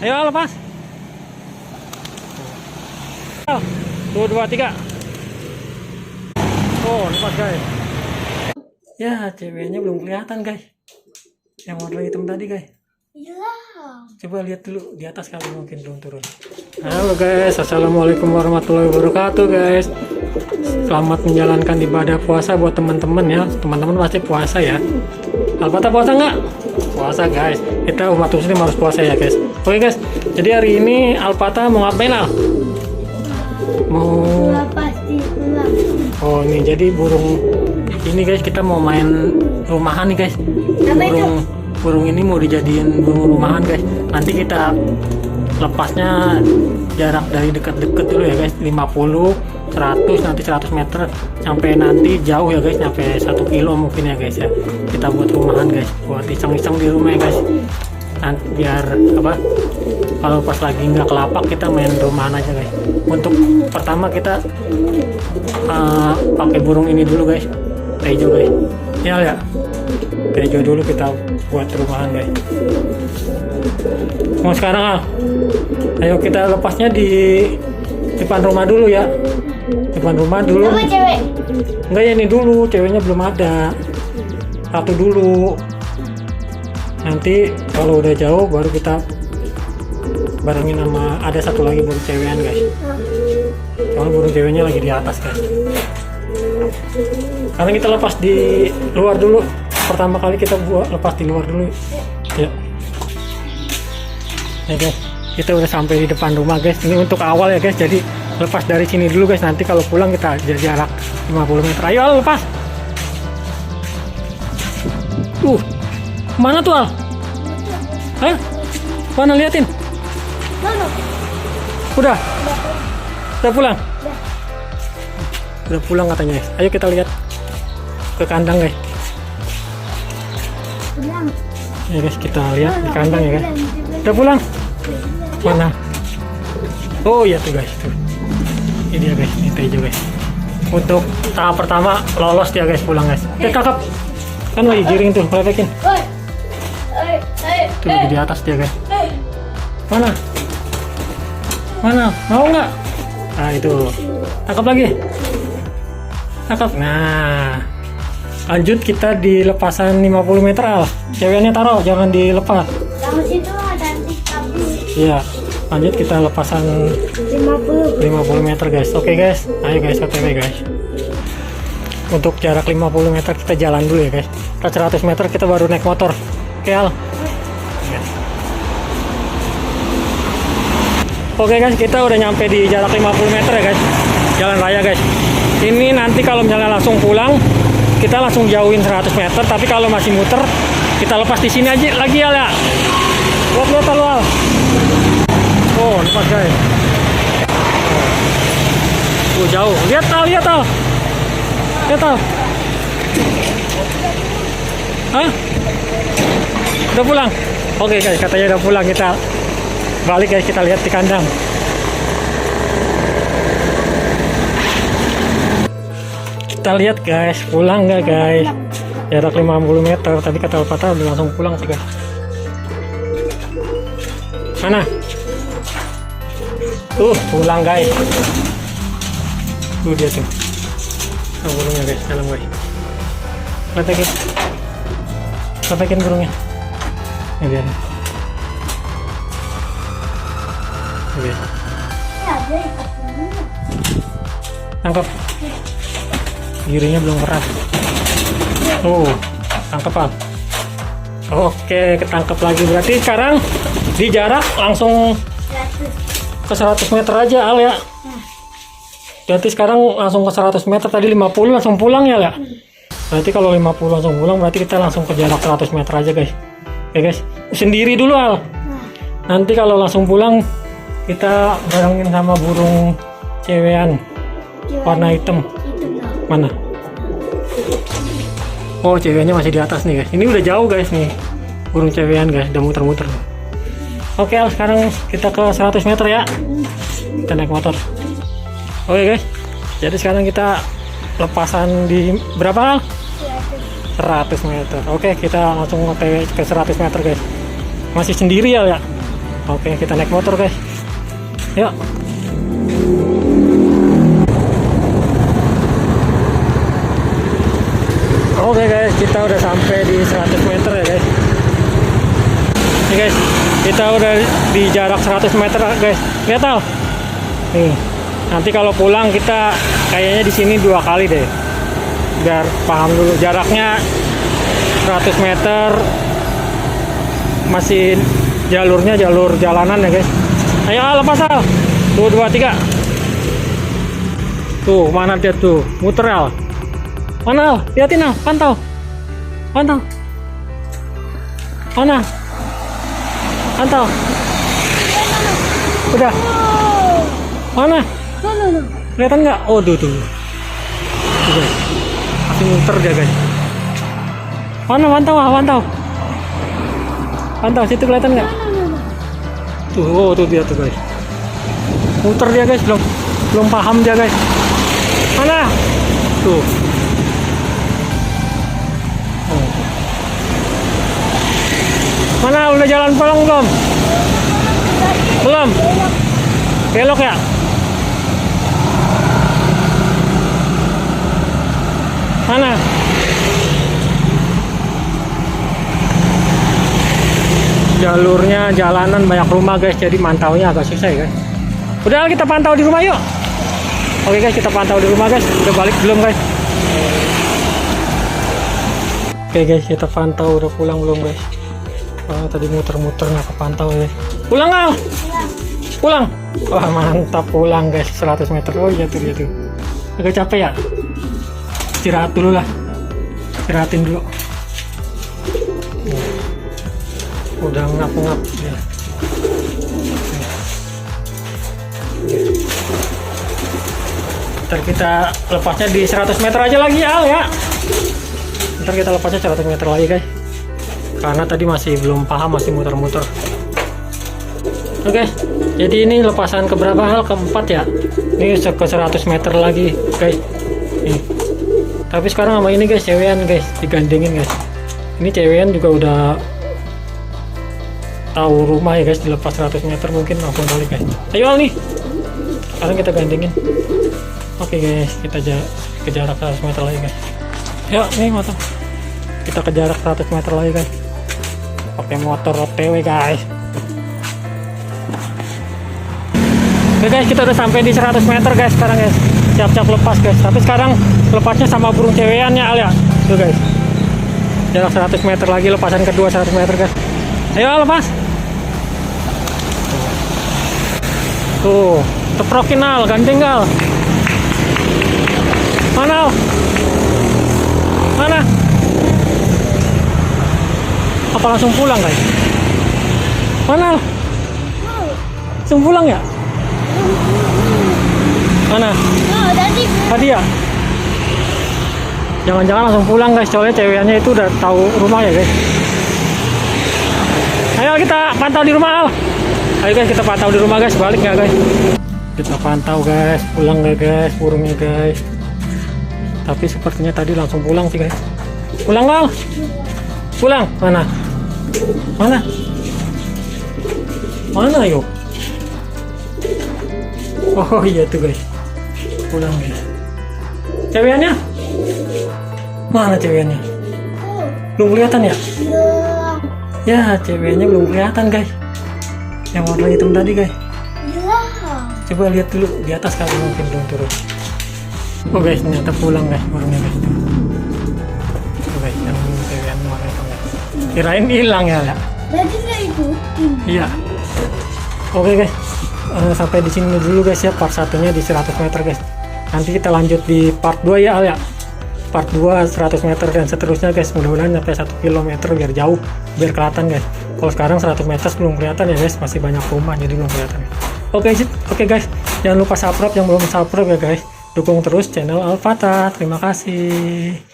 Ayo lepas. Tuh, 2, 3. Oh, lepas guys. Ya, ceweknya belum kelihatan guys. Yang warna hitam tadi guys. Iya. Coba lihat dulu di atas kali mungkin belum turun. Halo guys, assalamualaikum warahmatullahi wabarakatuh guys. Selamat menjalankan ibadah puasa buat teman-teman ya. Teman-teman pasti puasa ya. Alpata puasa nggak? Puasa guys. Kita umat muslim harus puasa ya guys. Oke guys. Jadi hari ini Alpata mau ngapain Al? Mau Pasti pulang. Oh ini jadi burung ini guys, kita mau main rumahan nih guys. Burung ini mau dijadiin burung rumahan guys. Nanti kita lepasnya jarak dari dekat-dekat dulu ya guys, 50, 100, nanti 100 meter sampai nanti jauh ya guys, sampai 1 kilo mungkin ya guys ya. Kita buat rumahan guys, buat iseng-iseng di rumah ya guys. Nanti biar apa? Kalau pas lagi nggak kelapak kita main rumahan aja guys. Untuk pertama kita pakai burung ini dulu guys, tejo guys. Ya, tejo dulu kita buat rumahan guys. Mau sekarang Al? Ayo kita lepasnya di depan rumah dulu ya. Depan rumah dulu. Sama cewek. Enggak ya, ini dulu, ceweknya belum ada. Satu dulu. Nanti kalau udah jauh baru kita barengin sama ada satu lagi burung cewekan guys. Soalnya burung ceweknya lagi di atas guys. Karena kita lepas di luar dulu. Pertama kali kita lepas di luar dulu. Ya. Ya guys, kita udah sampai di depan rumah guys. Ini untuk awal ya guys. Jadi lepas dari sini dulu guys. Nanti kalau pulang kita jarak 50 meter. Ayo Al, lepas. Mana tuh Al? Hah? Mana liatin? Mana? Udah? Udah pulang? Udah pulang katanya guys. Ayo kita lihat ke kandang guys. Pulang. Ya guys, kita lihat di kandang ya guys. Udah pulang? Mana? Oh iya tuh guys, tuh. Ini dia guys, ini tejo guys. Untuk tahap pertama lolos dia guys, pulang guys. Kakap. Kan lagi giring tuh, lepekin. Tuh di atas dia guys. Mana? Mana? Mau nggak? Nah itu. Tangkap lagi. Tangkap. Nah. Lanjut kita di lepasan 50 meter Al. Ceweknya taruh, jangan dilepas. Sama situ ada tapi Iya. Lanjut kita lepasan 50 meter guys. Oke guys. Ayo guys, OTW guys. Untuk jarak 50 meter kita jalan dulu ya guys. Kita 100 meter kita baru naik motor. Oke Al. Oke guys, kita udah nyampe di jarak 50 meter ya guys. Jalan raya guys. Ini nanti kalau misalnya langsung pulang, kita langsung jauhin 100 meter. Tapi kalau masih muter, kita lepas di sini aja lagi Al ya. Lihat Al Al. Oh, lepas guys. Oh, jauh. Lihat Al, lihat Al. Lihat Al. Hah? Udah pulang? Oke guys, katanya udah pulang. Kita balik guys, kita lihat di kandang. Kita lihat guys, pulang nggak guys? Jarak 50 meter, tadi kata Alpata udah langsung pulang sih guys. Mana? Tuh, pulang guys. Tuh dia tuh. Nah, burungnya guys, dalam guys. Lepekin. Lepekin burungnya. Ini dia. Oke. Tangkap. Giringnya belum keras. Tangkap Al. Oke, ketangkap lagi. Berarti sekarang di jarak langsung ke 100 meter aja Al ya. Berarti sekarang langsung ke 100 meter, tadi 50 langsung pulang ya ya. Berarti kalau 50 langsung pulang berarti kita langsung ke jarak 100 meter aja guys. Oke guys, sendiri dulu Al. Nanti kalau langsung pulang kita barengin sama burung cewekan warna hitam. Mana? Oh, ceweknya masih di atas nih guys. Ini udah jauh guys nih. Burung cewekan guys, udah muter-muter. Oke Al, sekarang kita ke 100 meter ya. Kita naik motor. Oke guys. Jadi sekarang kita lepasan di berapa Al? 100 meter. Oke, kita langsung OTW ke 100 meter guys. Masih sendiri ya. Oke, kita naik motor guys. Yuk. Oke guys, kita udah sampai di 100 meter ya guys. Nih guys, kita udah di jarak 100 meter guys. Lihat tau. Nih, nanti kalau pulang kita kayaknya di sini 2 kali deh. Biar paham dulu jaraknya 100 meter. Masih jalurnya jalur jalanan ya guys. Ayo lepas Al. Tuh 2 3. Tuh, mana dia tuh? Muter Al. Mana Al? Lihatin Al, pantau. Pantau. Mana? Pantau. Udah. Mana? Kelihatan nggak? Oh, tuh. Tuh guys. Masih muter dia guys. Mana pantau? Pantau. Pantau, situ kelihatan nggak? Tuh, oh tuh dia tuh guys. Muter dia guys, belum paham dia guys. Mana? Tuh. Oh. Mana udah jalan pulang belum? Belum. Belok ya? Mana? Jalurnya jalanan banyak rumah guys, jadi mantaunya agak susah ya guys. Udah kita pantau di rumah yuk. Oke guys, kita pantau di rumah guys. Udah balik belum guys? Oke guys, kita pantau udah pulang belum guys? Tadi muter-muter nggak kepantau ya. Pulang Al? Pulang? Wah mantap, pulang guys 100 meter. Oh iya tuh dia tuh. Agak capek ya? Istirahat dulu lah. Istirahatin dulu. Udah ngap-ngap ya. Ntar kita lepasnya di 100 meter aja lagi Al ya. Ntar kita lepasnya 100 meter lagi guys, karena tadi masih belum paham, masih muter-muter. Oke, jadi ini lepasan keberapa Al? Keempat ya. Ini ke 100 meter lagi guys. Nih. Tapi sekarang sama ini guys, cewekan guys, digandengin guys. Ini cewekan juga udah tahu rumah ya guys, dilepas 100 meter mungkin langsung balik guys. Ayo Al nih, sekarang kita gandengin. Oke guys, kita ke jarak 100 meter lagi guys. Yuk nih motor, kita ke jarak 100 meter lagi guys, pakai motor OTW guys. Oke guys, kita udah sampai di 100 meter guys sekarang guys, siap-siap lepas guys. Tapi sekarang lepasnya sama burung cewekannya Al ya. Tuh guys, jarak 100 meter lagi, lepasan kedua 100 meter guys. Ayo lepas. Tuh, teprokin Al, gandeng Al. Mana Al? Mana? Apa langsung pulang guys? Mana Al? Langsung pulang ya? Mana? Tadi ya? Jangan-jangan langsung pulang guys, soalnya ceweknya itu udah tahu rumah ya guys. Ayo kita pantau di rumah Al. Ayo guys, kita pantau di rumah guys, balik nggak guys? Kita pantau guys, pulang nggak guys burungnya guys. Tapi sepertinya tadi langsung pulang sih guys. Pulang Al? Pulang? Mana? Mana? Mana yuk? Oh iya tuh guys, pulang guys. Cewekannya? Mana cewekannya? Belum kelihatan ya? Ya, ceweknya belum kelihatan guys. Yang warna hitam tadi guys. Coba lihat dulu di atas kali, mungkin belum turun. Oh guys, ternyata pulang guys burungnya guys. Oh guys, yang ceweknya warna hitam guys. Kirain hilang ya. Jadi nggak ikutin. Iya. Oke guys, sampai di sini dulu guys ya part satunya di 100 meter guys. Nanti kita lanjut di part 2 ya Al ya. Part 2 100 meter dan seterusnya guys, mudah-mudahan sampai 1 km biar jauh, biar kelihatan guys. Kalau sekarang 100 meter belum kelihatan ya guys, masih banyak rumah jadi belum kelihatan. Oke guys, jangan lupa subscribe yang belum subscribe ya guys. Dukung terus channel Al Fatah. Terima kasih.